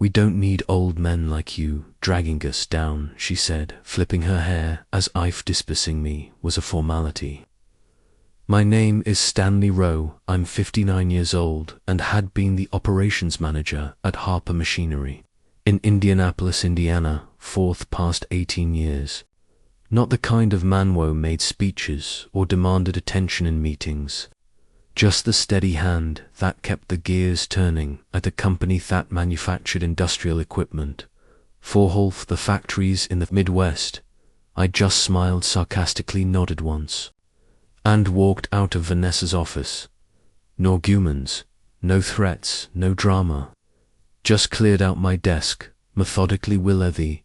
"We don't need old men like you dragging us down," she said, flipping her hair as if dismissing me was a formality. "My name is Stanley Rowe. I'm 59 years old and had been the operations manager at Harper Machinery in Indianapolis, Indiana, for the past 18 years. Not the kind of man who made speeches or demanded attention in meetings. Just the steady hand that kept the gears turning at a company that manufactured industrial equipment for half the factories in the Midwest." I just smiled sarcastically, nodded once, and walked out of Vanessa's office. No arguments, no threats, no drama. Just cleared out my desk, methodically, while the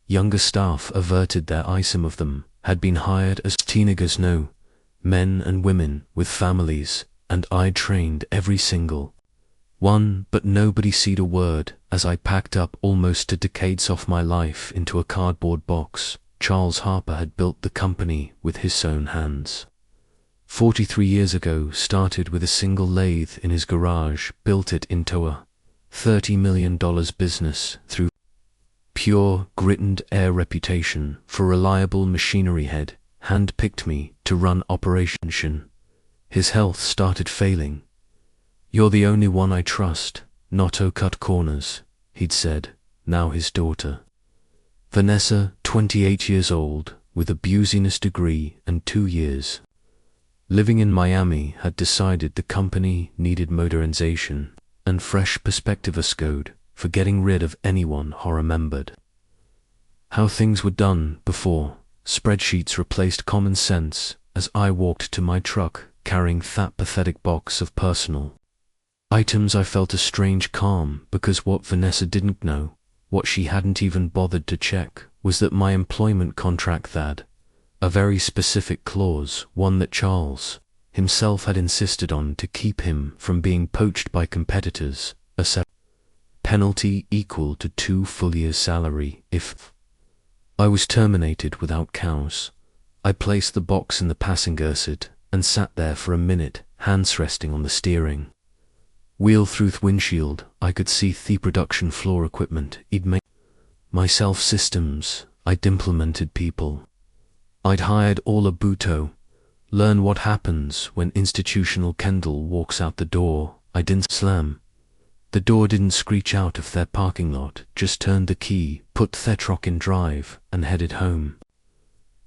younger staff averted their eyes. Some of them had been hired as teenagers, no, men and women with families, and I trained every single one, but nobody said a word as I packed up almost 2 decades of my life into a cardboard box. Charles Harper had built the company with his own hands. 43 years ago, started with a single lathe in his garage, built it into a $30 million business through pure grit and air reputation for reliable machinery head, hand-picked me to run operation. His health started failing. "You're the only one I trust, not to cut corners," he'd said. Now his daughter, Vanessa, 28 years old, with a business degree and 2 years living in Miami, had decided the company needed modernization and fresh perspective code for getting rid of anyone who remembered how things were done before. Spreadsheets replaced common sense as I walked to my truck, carrying that pathetic box of personal items. I felt a strange calm, because what Vanessa didn't know, what she hadn't even bothered to check, was that my employment contract had a very specific clause, one that Charles himself had insisted on to keep him from being poached by competitors, a penalty equal to 2 full years' salary if I was terminated without cause. I placed the box in the passenger seat and sat there for a minute, hands resting on the steering wheel. Through the windshield, I could see the production floor equipment I'd made myself, systems I'd implemented, people I'd hired, all a buto. Learn what happens when institutional Kendall walks out the door. I didn't slam the door, didn't screech out of their parking lot, just turned the key, put their truck in drive, and headed home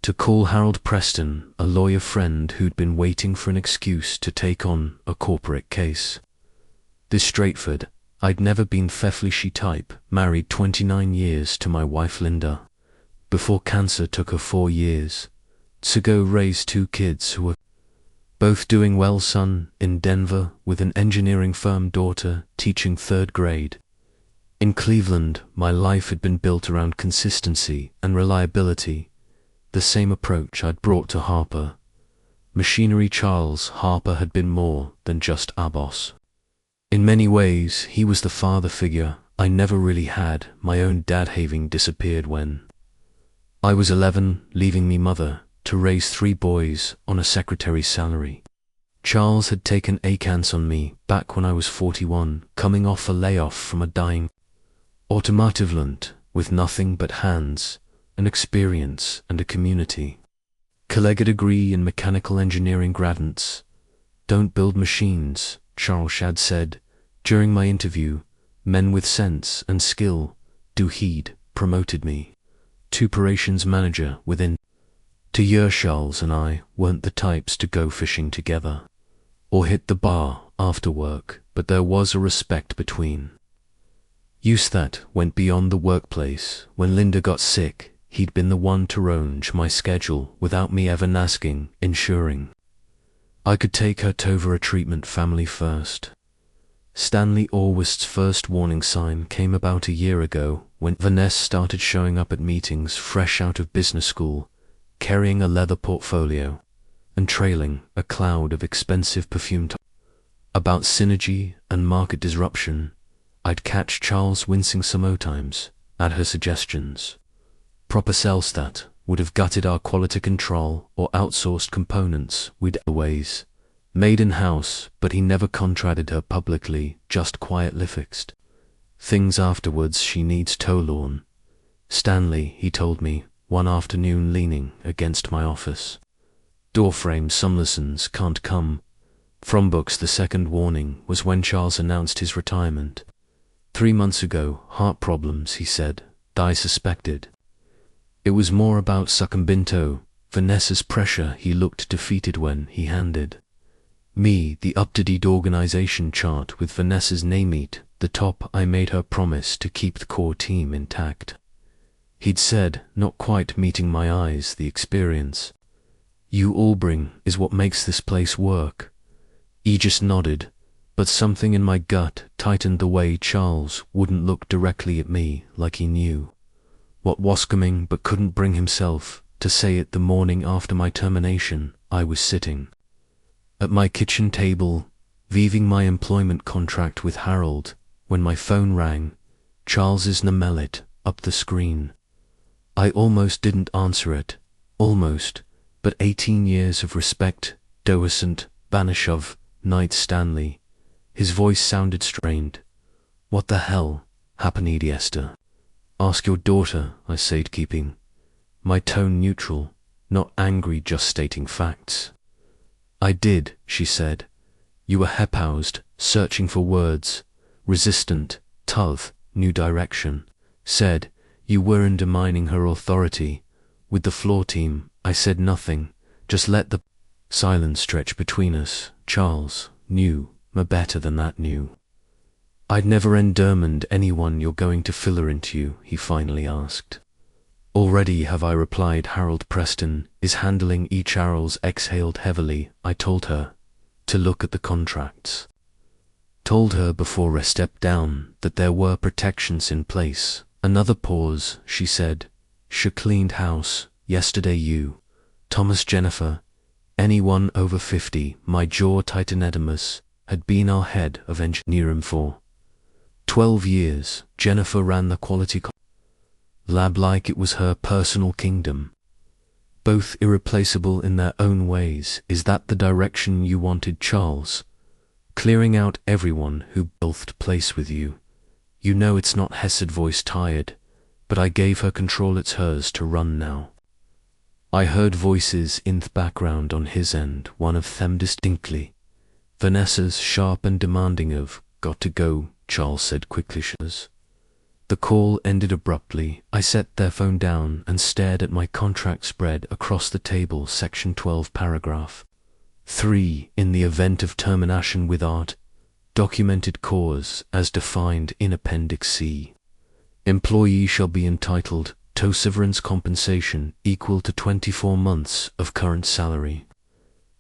to call Harold Preston, a lawyer friend who'd been waiting for an excuse to take on a corporate case. This straightforward. I'd never been feflishy type, married 29 years to my wife Linda. Before cancer took her 4 years to go, raised 2 kids who were both doing well, son in Denver with an engineering firm, daughter teaching 3rd grade. In Cleveland, my life had been built around consistency and reliability, the same approach I'd brought to Harper Machinery. Charles Harper had been more than just a boss. In many ways, he was the father figure I never really had. My own dad having disappeared when I was 11, leaving me mother to raise 3 boys on a secretary's salary. Charles had taken a chance on me back when I was 41, coming off a layoff from a dying automotive plant, with nothing but hands, an experience, and a community. Colleague degree in mechanical engineering. Graduates don't build machines, Charles had said during my interview. Men with sense and skill do. He'd promoted me to operations manager within 2 years. Charles and I weren't the types to go fishing together or hit the bar after work, but there was a respect between us that went beyond the workplace. When Linda got sick, he'd been the one to arrange my schedule without me ever asking, ensuring I could take her to a treatment. Family first. Stanley Orwist's first warning sign came about a year ago when Vanessa started showing up at meetings fresh out of business school, carrying a leather portfolio and trailing a cloud of expensive perfume. About synergy and market disruption, I'd catch Charles wincing sometimes at her suggestions. Proper sales that would have gutted our quality control or outsourced components we'd always made in-house, but he never contradicted her publicly, just quietly fixed Things afterwards she needs Tolorn. Stanley, he told me, one afternoon leaning against my office. Doorframe Sumlersons can't come. From books the second warning was when Charles announced his retirement. 3 months ago, heart problems, he said, I suspected. It was more about succumbinto, Vanessa's pressure. He looked defeated when he handed me the up-to-date organization chart with Vanessa's name at the top. I made her promise to keep the core team intact. He'd said, not quite meeting my eyes, the experience you all bring is what makes this place work. He just nodded, but something in my gut tightened the way Charles wouldn't look directly at me, like he knew what was coming but couldn't bring himself to say it. The morning after my termination, I was sitting at my kitchen table, viewing my employment contract with Harold, when my phone rang. Charles's name lit up the screen. I almost didn't answer it, almost, but 18 years of respect, Docent Banishov, Knight Stanley. His voice sounded strained. What the hell happened, Esther? Ask your daughter, I said, keeping my tone neutral, not angry, just stating facts. I did, she said. You were hep-housed, searching for words, resistant, tough, new direction. Said, you were undermining her authority. With the floor team, I said nothing, just let the silence stretch between us. Charles knew me better than that knew. I'd never undermined anyone. You're going to fill her into you, he finally asked. Already have I replied. Harold Preston is handling each. Charles exhaled heavily. I told her to look at the contracts. Told her before I stepped down that there were protections in place. Another pause, she said. She cleaned house yesterday. You, Thomas, Jennifer, anyone over 50, my jaw tightened. Edimus had been our head of engineering for 12 years. Jennifer ran the quality lab like it was her personal kingdom. Both irreplaceable in their own ways. Is that the direction you wanted, Charles? Clearing out everyone who built place with you. You know it's not. Hesed voice tired, but I gave her control. It's hers to run now. I heard voices in the background on his end, one of them distinctly. Vanessa's sharp and demanding of, got to go, Charles said quickly. The call ended abruptly. I set their phone down and stared at my contract spread across the table. Section 12, paragraph 3. In the event of termination without documented cause as defined in Appendix C, employee shall be entitled to severance compensation equal to 24 months of current salary.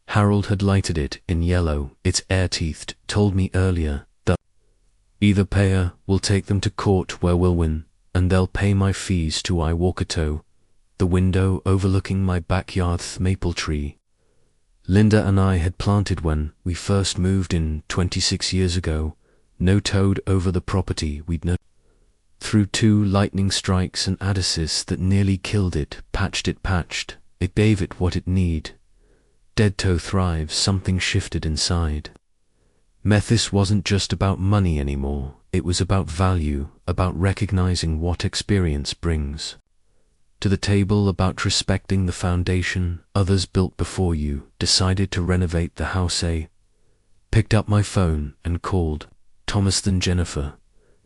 Harold had lighted it in yellow. Its air-teethed told me earlier that either payer will take them to court where we'll win, and they'll pay my fees to Iwakato, the window overlooking my backyard maple tree Linda and I had planted when we first moved in 26 years ago. No toad over the property we'd known. Through 2 lightning strikes and addices that nearly killed it, patched, it gave it what it need. Dead toe thrives. Something shifted inside. Methis wasn't just about money anymore. It was about value, about recognizing what experience brings to the table, about respecting the foundation others built before you. Decided to renovate the house. Picked up my phone and called Thomas then Jennifer.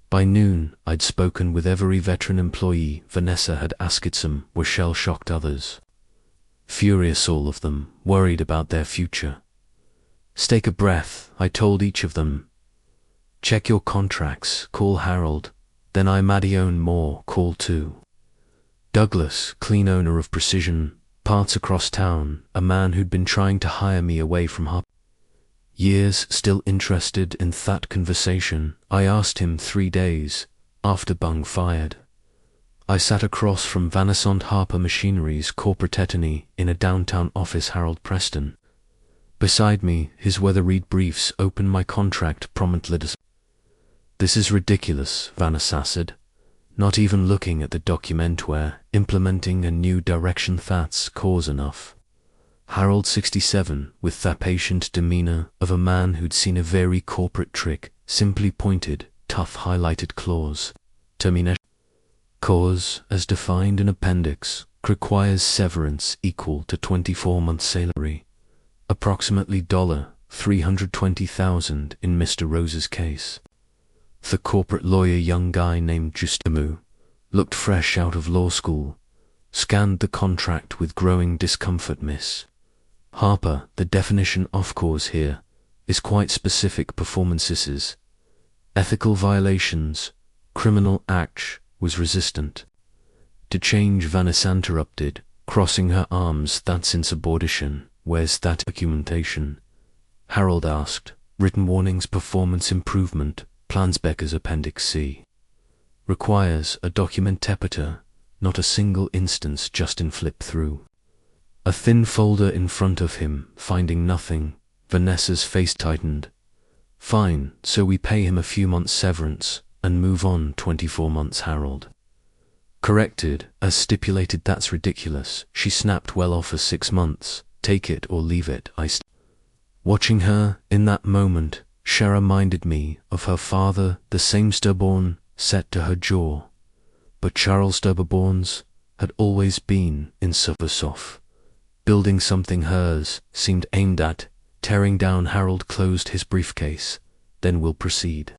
By noon, I'd spoken with every veteran employee. Vanessa had asked some, were shell-shocked. Others furious, all of them worried about their future. Take a breath, I told each of them. Check your contracts, call Harold. Then I Madione Moore, call too. Douglas, clean owner of Precision Parts across town, a man who'd been trying to hire me away from Harper. Years still interested in that conversation. I asked him 3 days after Bung fired. I sat across from Vanessant Harper Machinery's corporate etony in a downtown office. Harold Preston beside me, his weather-read briefs, opened my contract promptly. This is ridiculous, Vanessa said, not even looking at the document. Where implementing a new direction, that's cause enough. Harold, 67, with that patient demeanor of a man who'd seen a very corporate trick, simply pointed tough highlighted clause. Termination cause, as defined in appendix, requires severance equal to 24-month salary, approximately $320,000 in Mr. Rose's case. The corporate lawyer, young guy named Justamu, looked fresh out of law school, scanned the contract with growing discomfort. Miss Harper, the definition of cause here is quite specific. Performances, ethical violations, criminal acts, was resistant to change. Vanessa interrupted, crossing her arms. That's insubordination. Where's that documentation? Harold asked. Written warnings, performance improvement plans. Becker's Appendix C requires a document template, not a single instance. Justin flipped through a thin folder in front of him, finding nothing. Vanessa's face tightened. Fine, so we pay him a few months severance and move on. 24 months, Harold corrected, as stipulated. That's ridiculous, she snapped. Well, offer 6 months, take it or leave it. Watching her in that moment, Shara reminded me of her father, the same stubborn set to her jaw. But Charles Stubborn's had always been in Supersoft. Building something hers seemed aimed at tearing down. Harold closed his briefcase. Then we'll proceed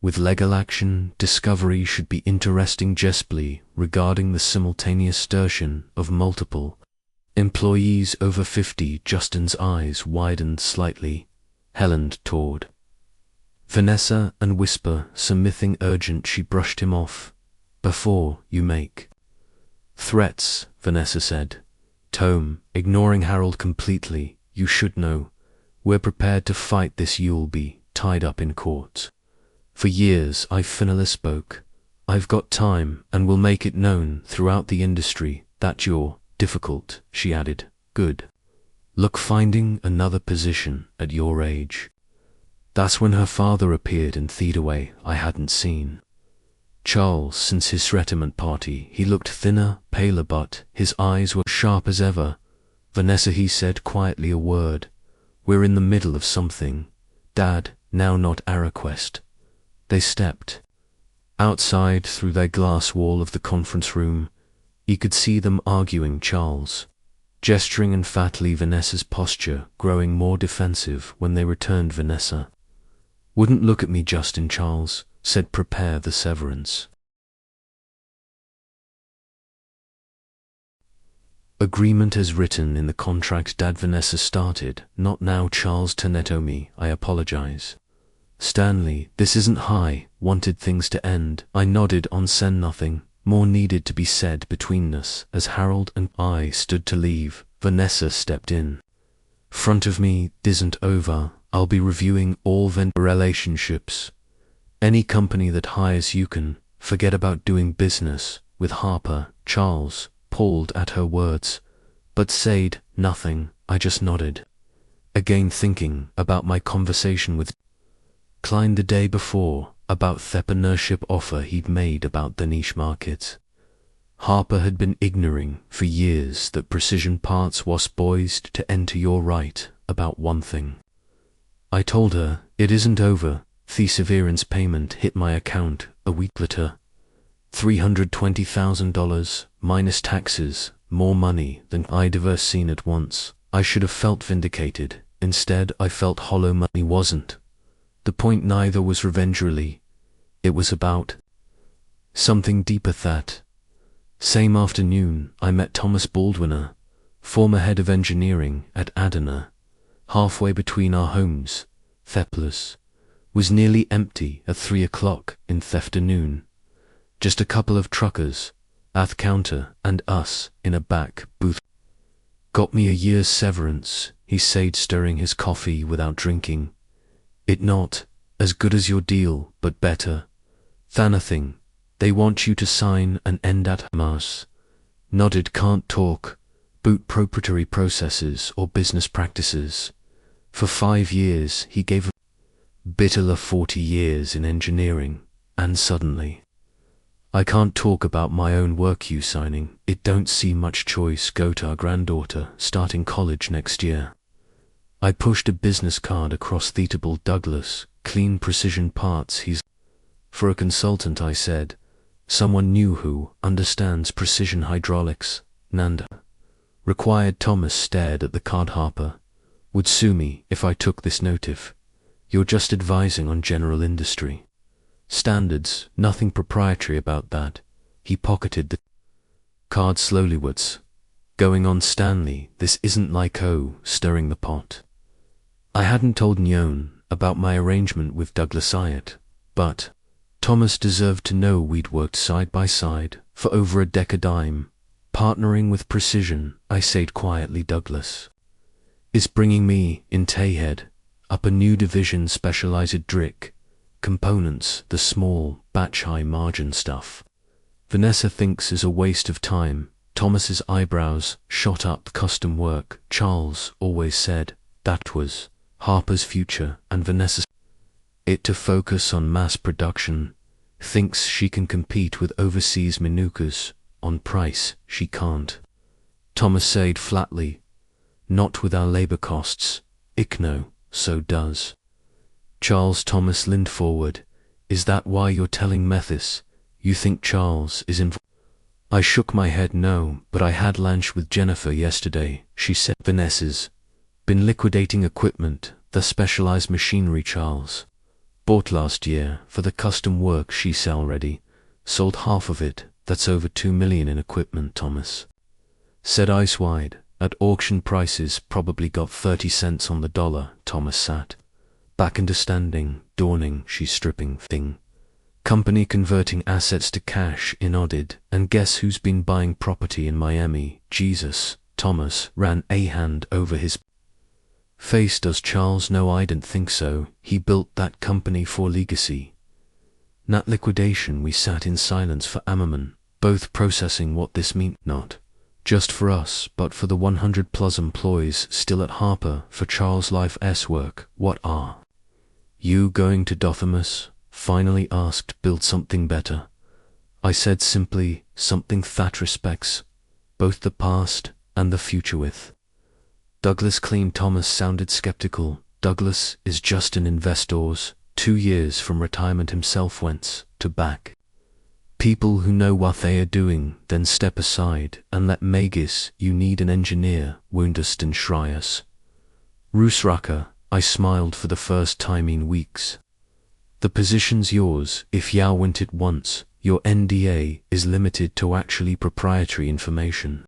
with legal action. Discovery should be interesting. Jesply regarding the simultaneous assertion of multiple employees over 50. Justin's eyes widened slightly. Helen toward Vanessa and whisper something urgent. She brushed him off. Before you make threats, Vanessa said. Tome, ignoring Harold completely, you should know. We're prepared to fight this. You'll be tied up in court for years. I finally spoke. I've got time and will make it known throughout the industry that you're difficult, she added. Good luck finding another position at your age. That's when her father appeared in theater way I hadn't seen Charles since his retirement party. He looked thinner, paler, but his eyes were sharp as ever. Vanessa, he said quietly, a word. We're in the middle of something. Dad, now, not a request. They stepped outside through their glass wall of the conference room. He could see them arguing. Charles gesturing emphatically, Vanessa's posture growing more defensive when they returned. Vanessa wouldn't look at me, Justin. Charles said, prepare the severance agreement as written in the contract. Dad, Vanessa started. Not now, Charles. Tenetomi, I apologize. Stanley, this isn't high. Wanted things to end. I nodded on send. Nothing more needed to be said between us. As Harold and I stood to leave, Vanessa stepped in front of me. Isn't over. I'll be reviewing all vendor relationships. Any company that hires you can forget about doing business with Harper. Charles pulled at her words, but said nothing. I just nodded, again thinking about my conversation with Klein the day before, about the entrepreneurship offer he'd made, about the niche market. Harper had been ignoring for years that Precision Parts was poised to enter. You're right about one thing, I told her. It isn't over. The severance payment hit my account a week later. $320,000 minus taxes, more money than I'd ever seen at once. I should have felt vindicated. Instead, I felt hollow. Money wasn't the point. Neither was revenge. Really, it was about something deeper. That same afternoon, I met Thomas Baldwiner, former head of engineering at Adana. Halfway between our homes, Theplos was nearly empty at 3 o'clock in the afternoon. Just a couple of truckers at the counter and us in a back booth. Got me a year's severance, he said, stirring his coffee without drinking. It not as good as your deal, but better than a thing. They want you to sign an end at Hamas. Nodded. Can't talk boot proprietary processes or business practices. For 5 years he gave a bitter 40 years in engineering, and suddenly I can't talk about my own work. You signing it, don't see much choice. Go to our granddaughter starting college next year. I pushed a business card across Theatable. Douglas, clean Precision Parts. He's For a consultant, I said. Someone new who understands precision hydraulics. Nanda. Required. Thomas stared at the card. Harper would sue me if I took this notif. You're just advising on general industry standards, nothing proprietary about that. He pocketed the card slowly. What's going on, Stanley? This isn't like stirring the pot. I hadn't told Nyon about my arrangement with Douglas Hyatt, but Thomas deserved to know we'd worked side by side for over a decade. I'm partnering with Precision, I said quietly. Douglas is bringing me in Tayhead up a new division specialized DRIC components, the small batch high margin stuff. Vanessa thinks is a waste of time. Thomas's eyebrows shot up. Custom work, Charles always said that was Harper's future, and Vanessa's it to focus on mass production. Thinks she can compete with overseas manukas. On price, she can't. Thomas said flatly. Not with our labor costs. ICNO, so does. Charles. Thomas leaned forward. Is that why you're telling Methis? You think Charles is involved? I shook my head. No, but I had lunch with Jennifer yesterday, she said. Vanessa's been liquidating equipment, the specialized machinery Charles bought last year for the custom work she's already sold half of it. That's over $2 million in equipment, Thomas said ice wide. At auction prices probably got 30 cents on the dollar. Thomas sat back, understanding dawning. She's stripping thing. Company converting assets to cash in audit. And guess who's been buying property in Miami? Jesus. Thomas ran a hand over his face. Does Charles know? I didn't think so. He built that company for legacy, not liquidation. We sat in silence for Ammerman, both processing what this meant, not just for us, but for the 100 plus employees still at Harper, for Charles' life's work. What are you going to do, Thomas finally asked. Build something better, I said simply, something that respects both the past and the future with. Douglas clean. Thomas sounded skeptical. Douglas is just an investor's 2 years from retirement himself, went to back people who know what they are doing, then step aside and let Magis. You need an engineer, Woundest Schreiers. Rusracker. I smiled for the first time in weeks. The position's yours if Yao went it once. Your NDA is limited to actually proprietary information,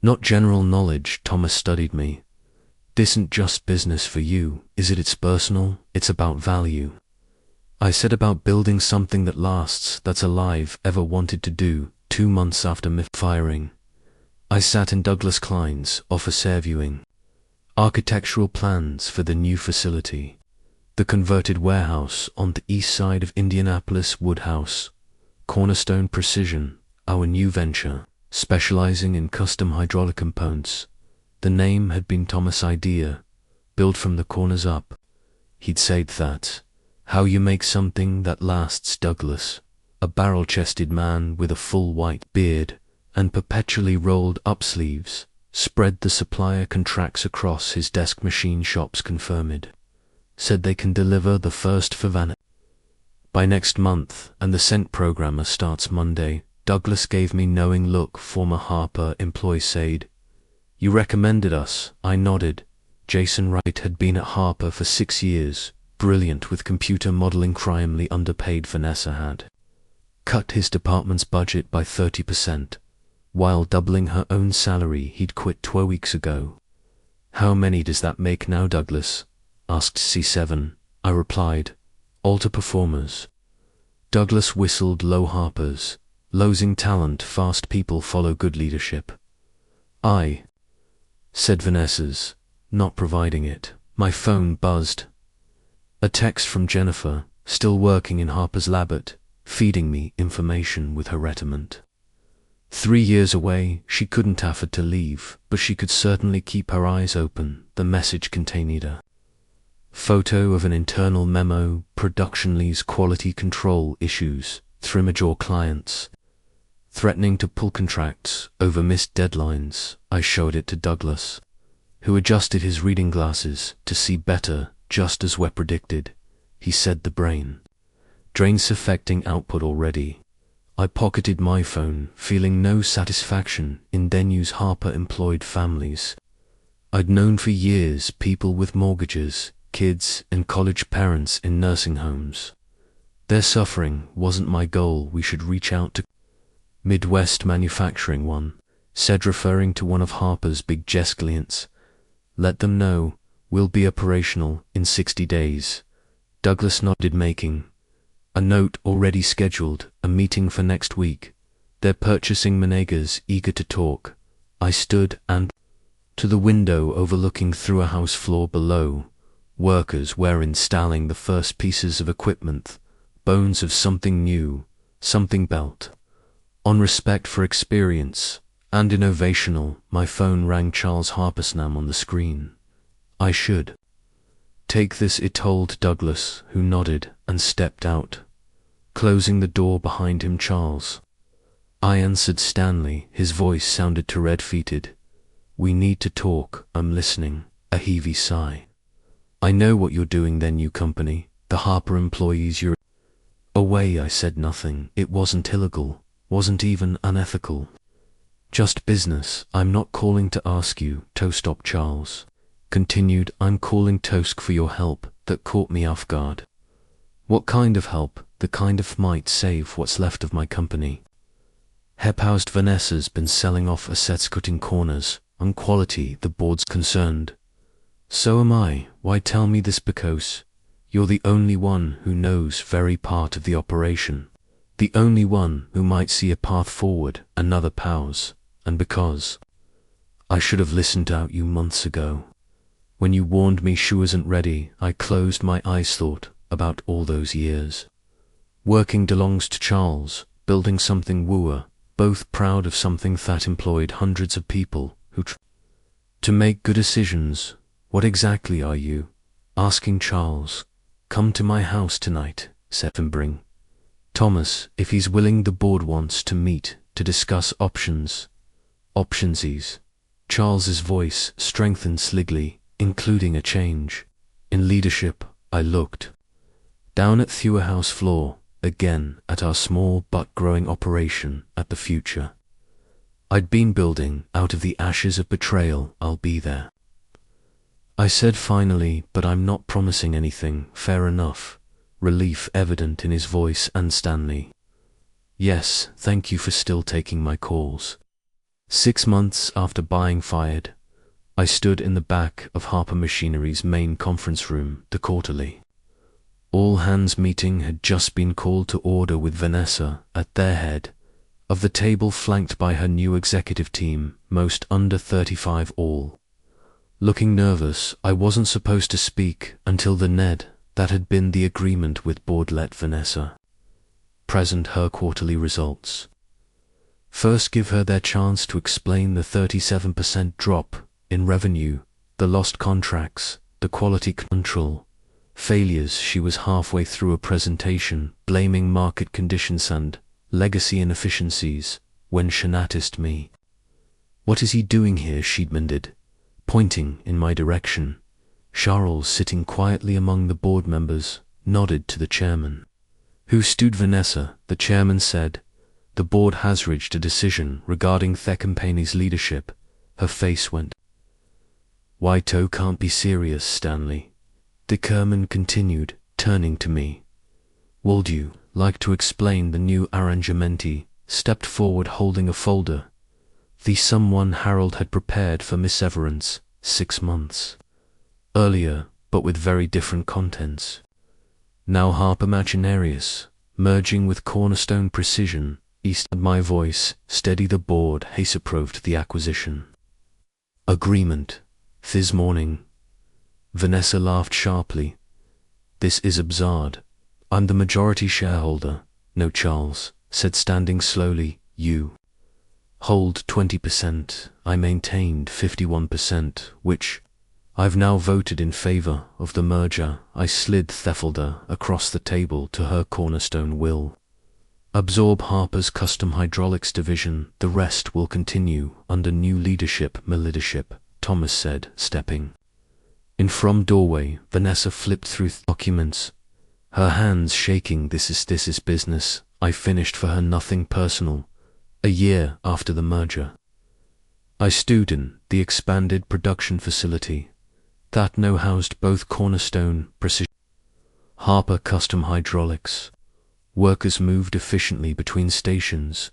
not general knowledge. Thomas studied me. This isn't just business for you, is it? It's personal, it's about value. I said, about building something that lasts, that's alive. Ever wanted to do. 2 months after MIF firing, I sat in Douglas Klein's office viewing architectural plans for the new facility, the converted warehouse on the east side of Indianapolis. Woodhouse, Cornerstone Precision, our new venture, specializing in custom hydraulic components. The name had been Thomas' idea, built from the corners up. He'd said that, how you make something that lasts. Douglas, a barrel-chested man with a full white beard and perpetually rolled up sleeves, spread the supplier contracts across his desk. Machine shops confirmed, said they can deliver the first for Vanessa by next month, and the scent programmer starts Monday. Douglas gave me knowing look. Former Harper employee said, you recommended us. I nodded. Jason Wright had been at Harper for 6 years, brilliant with computer modeling. Criminally underpaid. Vanessa had cut his department's budget by 30%, while doubling her own salary. He'd quit 12 weeks ago. How many does that make now? Douglas asked. C7, I replied. Alter performers. Douglas whistled low. Harper's losing talent fast. People follow good leadership. I said. Vanessa's not providing it. My phone buzzed. A text from Jennifer, still working in Harper's lab, feeding me information with her retirement 3 years away. She couldn't afford to leave, but she could certainly keep her eyes open. The message contained a photo of an internal memo. Production leads quality control issues, 3 major clients threatening to pull contracts over missed deadlines. I showed it to Douglas, who adjusted his reading glasses to see better. Just as we predicted, he said. The brain drains affecting output already. I pocketed my phone, feeling no satisfaction in Denu's Harper-employed families. I'd known for years people with mortgages, kids and college parents in nursing homes. Their suffering wasn't my goal. We should reach out to Midwest Manufacturing One, said, referring to one of Harper's big Jess clients. Let them know we'll be operational in 60 days. Douglas nodded, making a note already scheduled, a meeting for next week. They're purchasing managers, eager to talk. I stood and to the window overlooking through a house floor below. Workers were installing the first pieces of equipment, bones of something new, something built on respect for experience and innovational. My phone rang. Charles Harper's name on the screen. I should take this, it told Douglas, who nodded and stepped out, closing the door behind him. Charles, I answered. Stanley, his voice sounded red-feated. We need to talk. I'm listening. A heavy sigh. I know what you're doing, their new company, the Harper employees. You're away. I said nothing. It wasn't illegal, wasn't even unethical. Just business. I'm not calling to ask you to stop. Charles continued. I'm calling Tosk for your help. That caught me off guard. What kind of help? The kind of might save what's left of my company. Hep-housed Vanessa's been selling off assets, cutting corners on quality. The board's concerned. So am I. Why tell me this? Because you're the only one who knows very part of the operation, the only one who might see a path forward. Another pause. And because I should have listened to you months ago. When you warned me she wasn't ready, I closed my eyes, thought about all those years. Working belongs to Charles, building something wooer, both proud of something that employed hundreds of people who to make good decisions. What exactly are you asking? Charles, come to my house tonight, said, and bring Thomas if he's willing. The board wants to meet to discuss options. Optionsies. Charles's voice strengthened slightly, including a change in leadership. I looked down at the house floor, again at our small but growing operation, at the future I'd been building out of the ashes of betrayal. I'll be there, I said finally, but I'm not promising anything. Fair enough. Relief evident in his voice. And Stanley, yes, thank you for still taking my calls. 6 months after buying Fired, I stood in the back of Harper Machinery's main conference room. The quarterly all-hands meeting had just been called to order, with Vanessa at their head of the table, flanked by her new executive team, most under 35 all. Looking nervous, I wasn't supposed to speak until the Ned that had been the agreement with board let Vanessa present her quarterly results. First, give her their chance to explain the 37% drop in revenue, the lost contracts, the quality control failures. She was halfway through a presentation blaming market conditions and legacy inefficiencies when she noticed me. What is he doing here? She demanded, pointing in my direction. Charles, sitting quietly among the board members, nodded to the chairman, who stood. Vanessa, the chairman said, the board has reached a decision regarding the company's leadership. Her face went white. Oh, can't be serious, Stanley. The chairman continued, turning to me. Would you like to explain the new arrangement? He stepped forward, holding a folder. The someone Harold had prepared for Miss Everance 6 months earlier, but with very different contents. Now Harper Machinarius, merging with Cornerstone Precision, East. My voice steady. The board has approved the acquisition agreement this morning. Vanessa laughed sharply. This is absurd. I'm the majority shareholder. No, Charles said, standing slowly. You hold 20%. I maintained 51%, which I've now voted in favor of the merger. I slid the folder across the table to her. Cornerstone will absorb Harper's custom hydraulics division. The rest will continue under new leadership. My leadership, Thomas said, stepping in from doorway. Vanessa flipped through documents, Her hands shaking. This is business. I finished for her, nothing personal. A year after the merger, I stood in the expanded production facility that now housed both Cornerstone Precision Harper Custom Hydraulics. Workers moved efficiently between stations,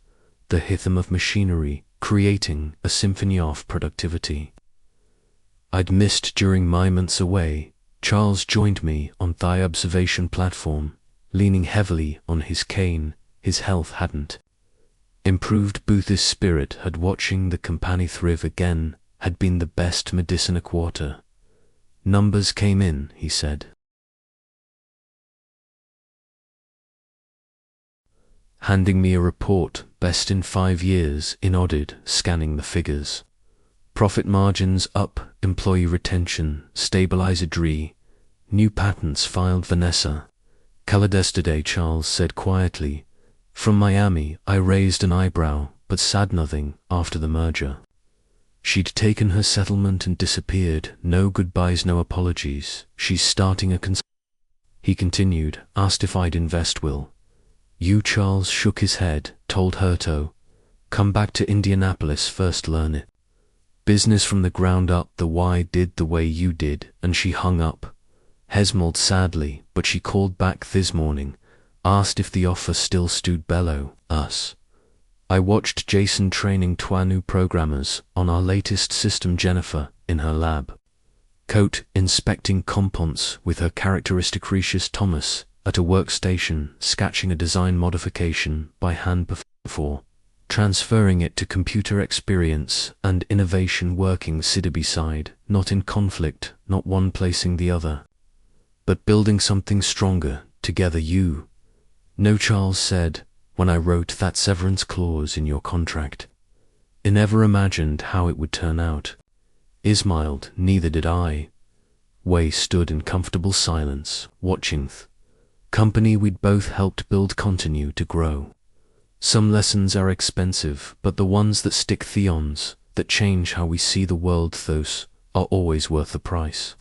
the rhythm of machinery creating a symphony of productivity I'd missed during my months away. Charles joined me on the observation platform, leaning heavily on his cane. His health hadn't improved, but his spirit had. Watching the company thrive again had been the best medicine a quarter. Numbers came in, he said, handing me a report, best in 5 years. I nodded, scanning the figures. Profit margins up, employee retention stabilized, new patents filed. Vanessa colored yesterday, Charles said quietly. From Miami. I raised an eyebrow, but said nothing. After the merger, she'd taken her settlement and disappeared. No goodbyes, no apologies. She's starting a he continued, asked if I'd invest. Will you? Charles shook his head, told her to come back to Indianapolis first, learn it. Business from the ground up, the why did the way you did. And she hung up. Hesmald sadly, but she called back this morning, asked if the offer still stood. Bellow us. I watched Jason training 2 new programmers on our latest system. Jennifer in her lab coat inspecting components with her characteristic Recious. Thomas at a workstation sketching a design modification by hand before transferring it to computer experience and innovation. Working side by side, not in conflict, not one placing the other, but building something stronger together. You know, Charles said, when I wrote that severance clause in your contract, I never imagined how it would turn out. I smiled. Neither did I. Way stood in comfortable silence, watching the company we'd both helped build continue to grow. Some lessons are expensive, but the ones that stick, the ones that change how we see the world, those are always worth the price.